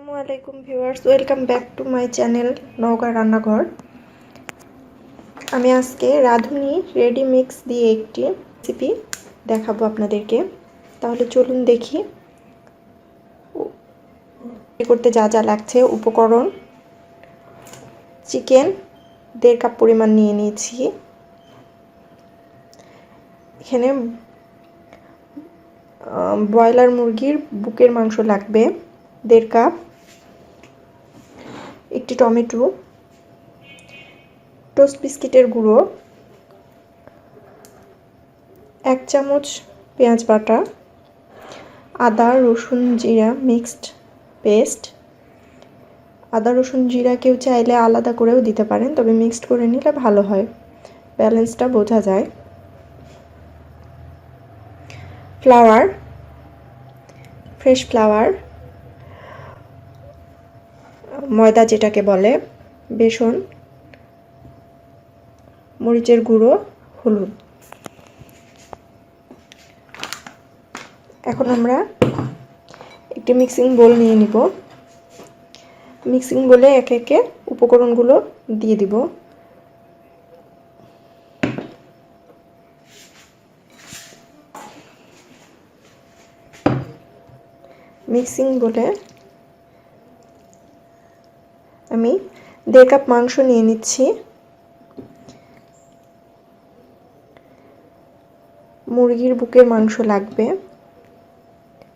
আসসালামু আলাইকুম viewers, welcome back to my channel Naogaon রান্নাঘর। আমি আজকে রাঁধুনি রেডি মিক্স দিয়ে একটি রেসিপি দেখাবো আপনাদেরকে। তাহলে চলুন দেখি করতে যা যা লাগছে। উপকরণ: চিকেন 1.5 কাপ পরিমাণ নিয়ে নিয়েছি। এখানে ব্রয়লার মুরগির বুকের মাংস লাগবে 1.5 কাপ, একটি টমেটো, টোস্ট বিস্কিটের গুঁড়ো, 1 চামচ পেঁয়াজ বাটা, আদা রসুন জিরা মিক্সড পেস্ট। আদা রসুন জিরা কেউ চাইলে আলাদা করেও দিতে পারেন, তবে মিক্সড করে নিলে ভালো হয়, ব্যালেন্সটা বোঝা যায়। ফ্লাওয়ার, ফ্রেশ ফ্লাওয়ার, ময়দা যেটাকে বলে, বেসন, মরিচের গুঁড়ো, হলুদ। এখন আমরা একটি মিক্সিং বোল নিয়ে নিব। মিক্সিং বোলে একে একে উপকরণগুলো দিয়ে দিব। মিক্সিং বোলে আমি 1.5 কাপ মাংস নিয়ে নিচ্ছি। মুরগির বুকের মাংস লাগবে।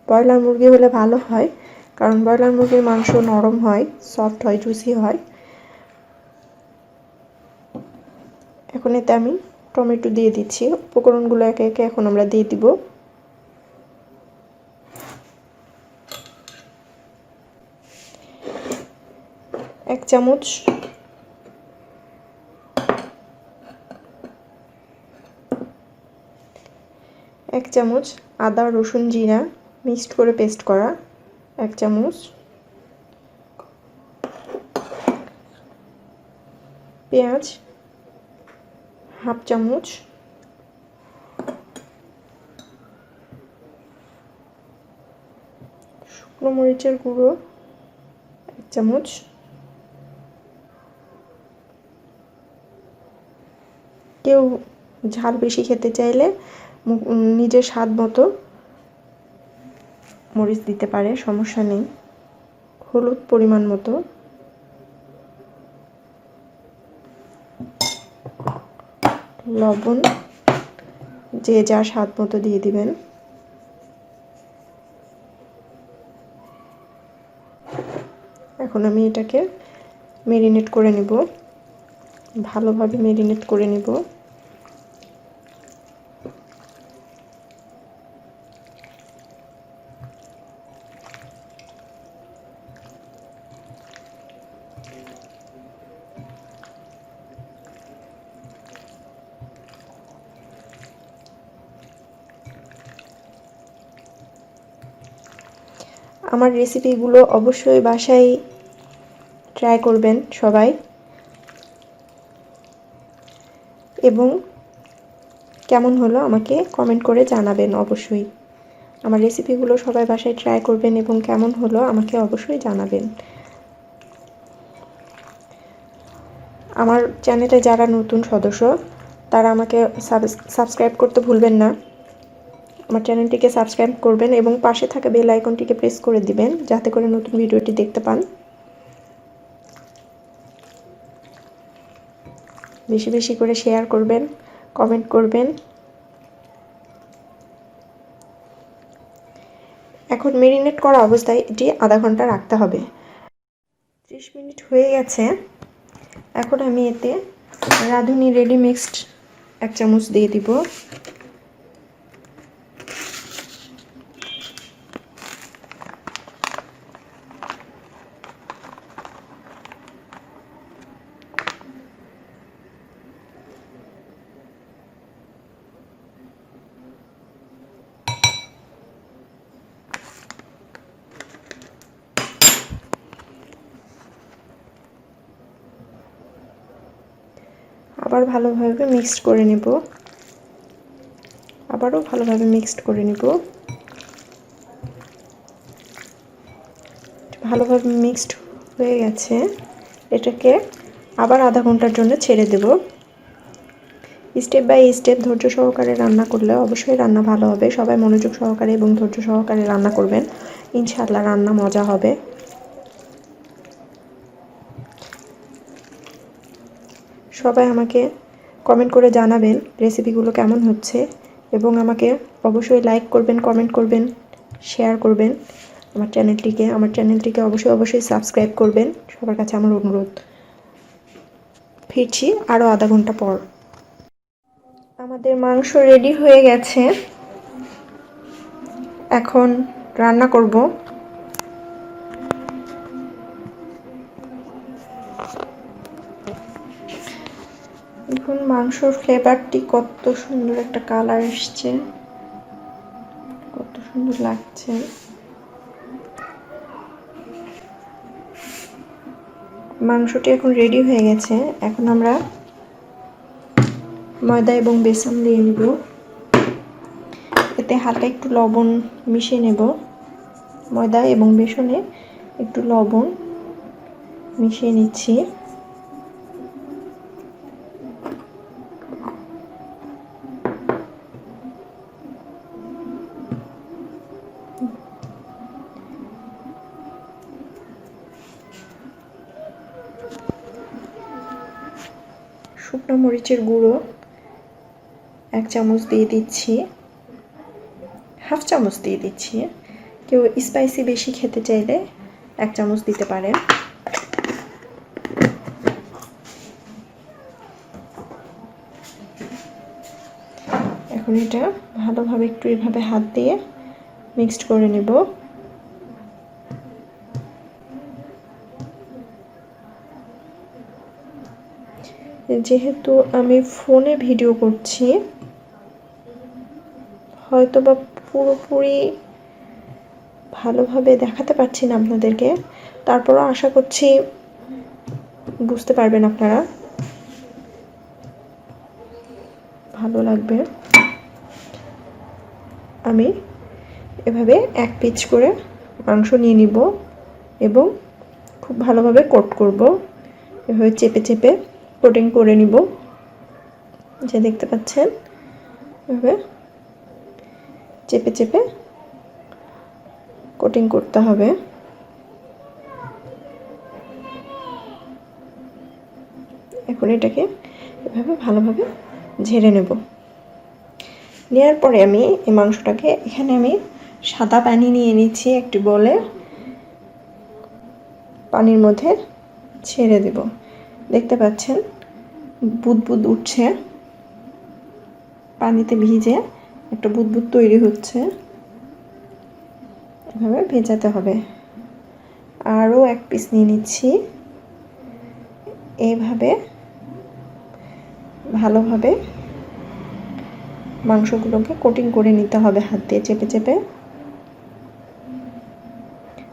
ব্রয়লার মুরগি হলে ভালো হয়, কারণ ব্রয়লার মুরগির মাংস নরম হয়, সফট হয়, জুসি হয়। এখন এতে আমি টমেটো দিয়ে দিচ্ছি। উপকরণগুলো একে একে এখন আমরা দিয়ে দিব। এক চামচ আদা রসুন জিরা মিক্সড করে পেস্ট করা, 1 চামচ পেঁয়াজ, 1/2 চামচ শুকনো মরিচের গুঁড়ো, 1 চামচ কেউ ঝাল বেশি খেতে চাইলে নিজের স্বাদ মতো মরিচ দিতে পারে, সমস্যা নেই। হলুদ পরিমাণ মতো, লবণ যে যার স্বাদ মতো দিয়ে দিবেন। এখন আমি এটাকে মেরিনেট করে নেব, ভালোভাবে মেরিনেট করে নেব। আমার রেসিপিগুলো অবশ্যই বাসায় ট্রাই করবেন সবাই, এবং কেমন হলো আমাকে কমেন্ট করে জানাবেন অবশ্যই। আমার রেসিপিগুলো সবাই বাসায় ট্রাই করবেন এবং কেমন হলো আমাকে অবশ্যই জানাবেন। আমার চ্যানেলে যারা নতুন সদস্য তারা আমাকে সাবস্ক্রাইব করতে ভুলবেন না। আমার চ্যানেলটিকে সাবস্ক্রাইব করবেন এবং পাশে থাকা বেল আইকনটিকে প্রেস করে দিবেন, যাতে করে নতুন ভিডিওটি দেখতে পান। বেশি বেশি করে শেয়ার করবেন, কমেন্ট করবেন। এখন মেরিনেট করা অবস্থায় এটি আধা ঘন্টা রাখতে হবে। 30 মিনিট হয়ে গেছে। এখন আমি এতে রাঁধুনি রেডি মিক্সড 1 চামচ দিয়ে দিব। আবার ভালোভাবে মিক্সড করে নেব। আবারও ভালোভাবে মিক্সড করে নেব। ভালোভাবে মিক্সড হয়ে গেছে। এটাকে আবার আধা ঘন্টার জন্য ছেড়ে দেব। স্টেপ বাই স্টেপ ধৈর্য সহকারে রান্না করলে অবশ্যই রান্না ভালো হবে। সবাই মনোযোগ সহকারে এবং ধৈর্য সহকারে রান্না করবেন, ইনশাআল্লাহ রান্না মজা হবে। সবাই আমাকে কমেন্ট করে জানাবেন রেসিপিগুলো কেমন হচ্ছে, এবং আমাকে অবশ্যই লাইক করবেন, কমেন্ট করবেন, শেয়ার করবেন আমার চ্যানেলটিকে অবশ্যই সাবস্ক্রাইব করবেন। সবার কাছে আমার অনুরোধ। ফিরছি আরও আধা ঘন্টা পর। আমাদের মাংস রেডি হয়ে গেছে, এখন রান্না করব। এখন মাংসর ফ্লেভারটি কত সুন্দর একটা কালার এসছে, কত সুন্দর লাগছে। মাংসটি এখন রেডি হয়ে গেছে। এখন আমরা ময়দা এবং বেসন দিয়ে নেব। এতে হালকা একটু লবণ মিশিয়ে নেব। ময়দা এবং বেসনে একটু লবণ মিশিয়ে নিচ্ছি। শুকনো মরিচের গুঁড়ো 1 চামচ দিয়ে দিচ্ছি, হাফ চামচ দিয়ে দিচ্ছি। কেউ স্পাইসি বেশি খেতে চাইলে 1 চামচ দিতে পারেন। এখন এটা ভালোভাবে একটু এভাবে হাত দিয়ে মিক্সড করে নেব। যেহেতু আমি ফোনে ভিডিও করছি, হয়তো বা পুরোপুরি ভালোভাবে দেখাতে পারছি না আপনাদেরকে, তারপরও আশা করছি বুঝতে পারবেন আপনারা, ভালো লাগবে। আমি এভাবে 1 পিচ করে মাংস নিয়ে নিব এবং খুব ভালোভাবে কোট করব। এভাবে চেপে চেপে কোটিং করে নিব, যে দেখতে পাচ্ছেন এভাবে চেপে চেপে কোটিং করতে হবে। এখন এটাকে এভাবে ভালোভাবে ঝেড়ে নেব। নেওয়ার পরে আমি এই মাংসটাকে এখানে আমি সাদা পানি নিয়ে নিচ্ছি একটি বলে, পানির মধ্যে ছেড়ে দেব। দেখতে পাচ্ছেন বুদবুদ উঠছে, পানিতে ভিজে একটা বুদবুদ তৈরি হচ্ছে। এভাবে ভেজাতে হবে। আরও 1 পিস নিয়ে নিচ্ছি। এইভাবে ভালোভাবে মাংসগুলোকে কোটিং করে নিতে হবে হাত দিয়ে চেপে চেপে।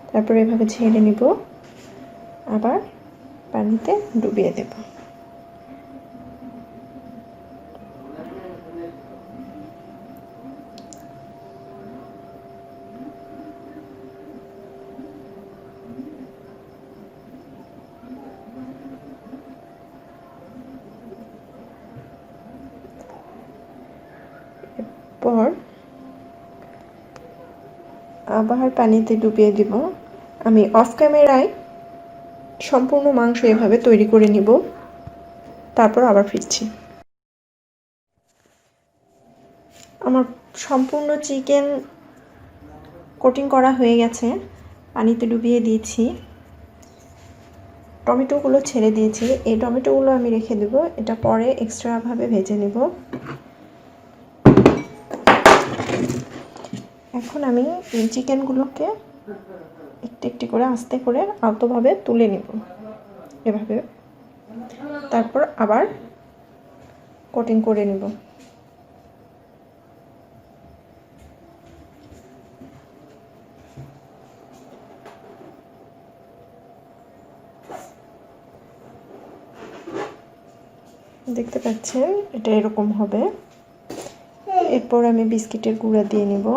তারপর এভাবে ঝেড়ে নিব, আবার পানিতে ডুবিয়ে দেব। পর আবার পানিতে ডুবিয়ে দিব। আমি অফ ক্যামেরায় সম্পূর্ণ মাংস এভাবে তৈরি করে নিব, তারপর আবার ফিরছি। আমার সম্পূর্ণ চিকেন কোটিং করা হয়ে গেছে, পানিতে ডুবিয়ে দিয়েছি। টমেটোগুলো ছেড়ে দিয়েছি, এই টমেটোগুলো আমি রেখে দেব, এটা পরে এক্সট্রাভাবে ভেজে নেব। এখন আমি এই চিকেনগুলোকে একটু একটু করে আস্তে করে আলতোভাবে তুলে নেব এভাবে, তারপর আবার কোটিং করে নেব। দেখতে পাচ্ছেন এটা এরকম হবে। এরপর আমি বিস্কিটের গুঁড়া দিয়ে নেব।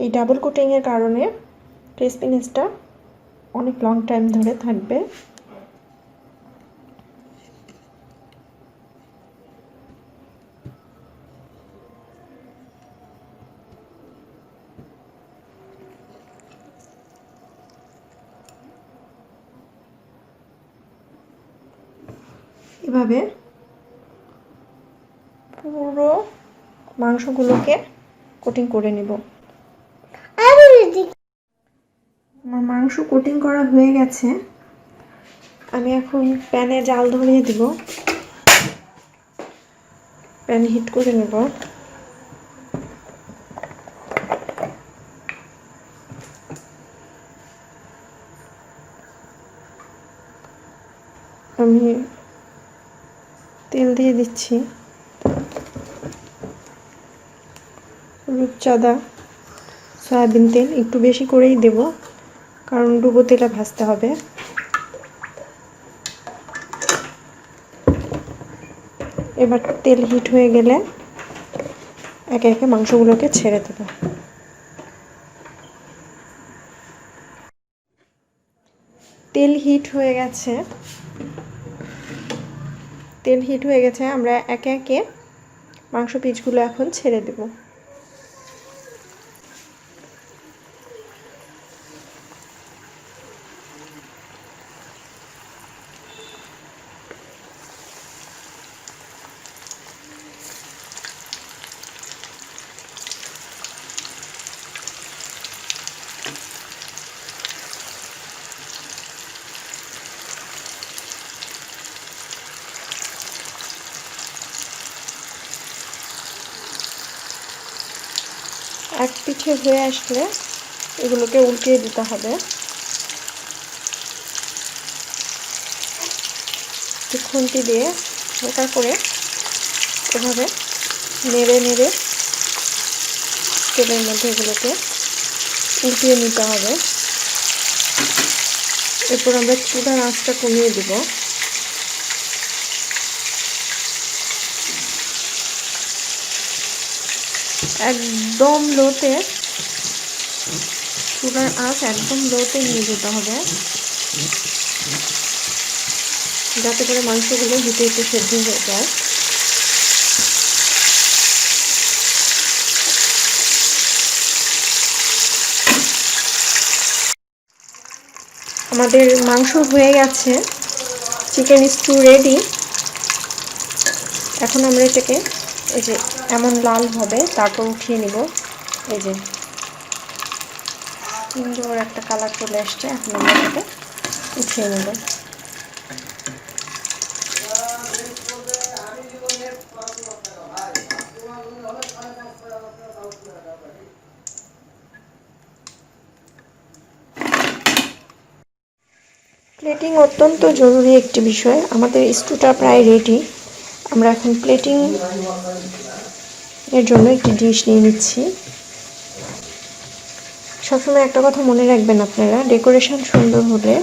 এই ডাবল কোটিংয়ের কারণে ক্রিসপিনেসটা অনেক লং টাইম ধরে থাকবে। এভাবে পুরো মাংসগুলোকে কোটিং করে নেব। আমার মাংস কোটিং করা হয়ে গেছে। আমি এখন প্যানে জাল ধরিয়ে দিব, প্যান হিট করে নেব। আমি তেল দিয়ে দিচ্ছি, রূপচাঁদা সয়াবিন তেল একটু বেশি করেই দেব, কারণ ডুবো তেলে ভাজতে হবে। এবার তেল হিট হয়ে গেলে একে একে মাংসগুলোকে ছেড়ে দেব। তেল হিট হয়ে গেছে, আমরা একে একে মাংস পিসগুলো এখন ছেড়ে দেব। এক পিঠে হয়ে আসলে এগুলোকে উল্টিয়ে দিতে হবে। খুন্তি দিয়ে হালকা করে এভাবে নেড়ে নেড়ে তেলের মধ্যে এগুলোকে উল্টিয়ে নিতে হবে। এরপর আমরা চুলার আঁচটা কমিয়ে দিব। একদম লোতে, চুলার আঁচ একদম লোতে নিয়ে যেতে হবে, যাতে করে মাংসগুলো হিটে হিটে সেদ্ধ হয়ে যায়। আমাদের মাংস হয়ে গেছে, চিকেন স্টু রেডি। এখন আমরা এটাকে এই যে এমন লাল হবে, তারপর উঠিয়ে নিব। এই যে সুন্দর একটা কালার চলে আসছে, এখন আমরা এটাকে উঠিয়ে নেব। প্লেটিং অত্যন্ত জরুরি একটি বিষয়। আমাদের স্টুটা প্রায় রেডি। আমরা এখন প্লেটিং এর জন্য একটি ডিশ নিয়ে নিচ্ছি। সবসময় একটা কথা মনে রাখবেন আপনারা, ডেকোরেশন সুন্দর হলে,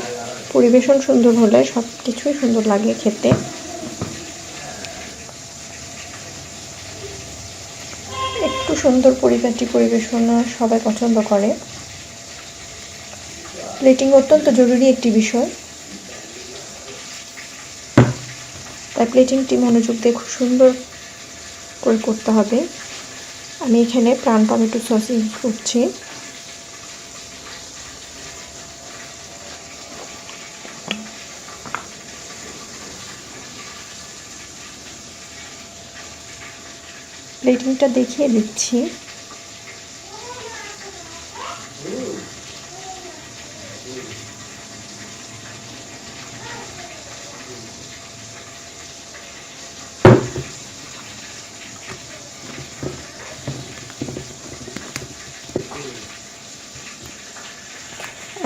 পরিবেশন সুন্দর হলে সব কিছুই সুন্দর লাগে খেতে। একটু সুন্দর পরিপাটি পরিবেশনা সবাই পছন্দ করে। প্লেটিং অত্যন্ত জরুরি একটি বিষয়, তাই প্লেটিংটি মনোযোগ দিয়ে খুব সুন্দর করে করতে হবে। আমি এখানে প্রাণ টমেটো সস ইউজ করছি। প্লেটিংটা দেখিয়ে দিচ্ছি।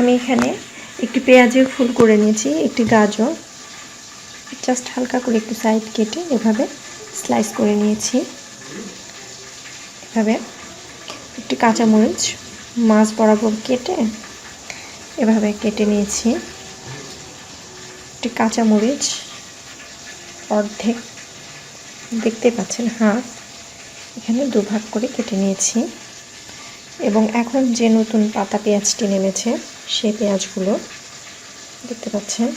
আমি এখানে একটি পেঁয়াজের ফুল করে নিয়েছি, একটি গাজর জাস্ট হালকা করে একটু সাইড কেটে এভাবে স্লাইস করে নিয়েছি। এভাবে একটি কাঁচামরিচ মাছ বরাবর কেটে এভাবে কেটে নিয়েছি। একটি কাঁচামরিচ অর্ধেক, দেখতে পাচ্ছেন হাফ, এখানে দুভাগ করে কেটে নিয়েছি। এবং এখন যে নতুন পাতা পেঁয়াজটি নেমেছে সেই পেঁয়াজগুলো দেখতে পাচ্ছেন।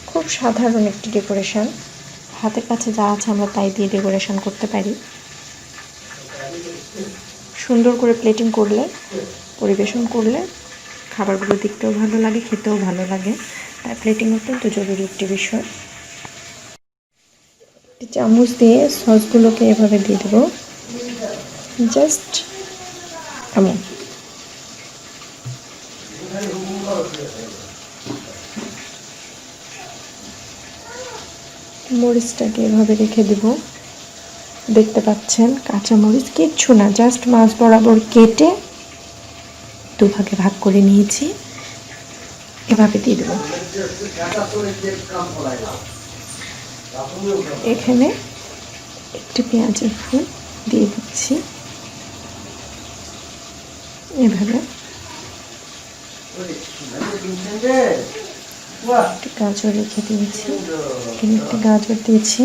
খুব সাধারণ একটি ডেকোরেশন, হাতের কাছে যা আছে আমরা তাই দিয়ে ডেকোরেশন করতে পারি। সুন্দর করে প্লেটিং করলে, পরিবেশন করলে খাবারগুলো দেখতেও ভালো লাগে, খেতেও ভালো লাগে। তাই প্লেটিং অত্যন্ত জরুরি একটি বিষয়। একটি চামচ দিয়ে সসগুলোকে এভাবে দিয়ে দেবো, জাস্ট এমন। মরিচটাকে এভাবে রেখে দেব। দেখতে পাচ্ছেন কাঁচামরিচ কিচ্ছু না, জাস্ট মাছ বরাবর কেটে দুভাগে ভাগ করে নিয়েছি, এভাবে দিয়ে দেব। এখানে একটি পেঁয়াজের ফুল দিয়ে দিচ্ছি, এভাবে একটি গাজর রেখে দিয়েছি, এখানে একটি গাজর দিয়েছি।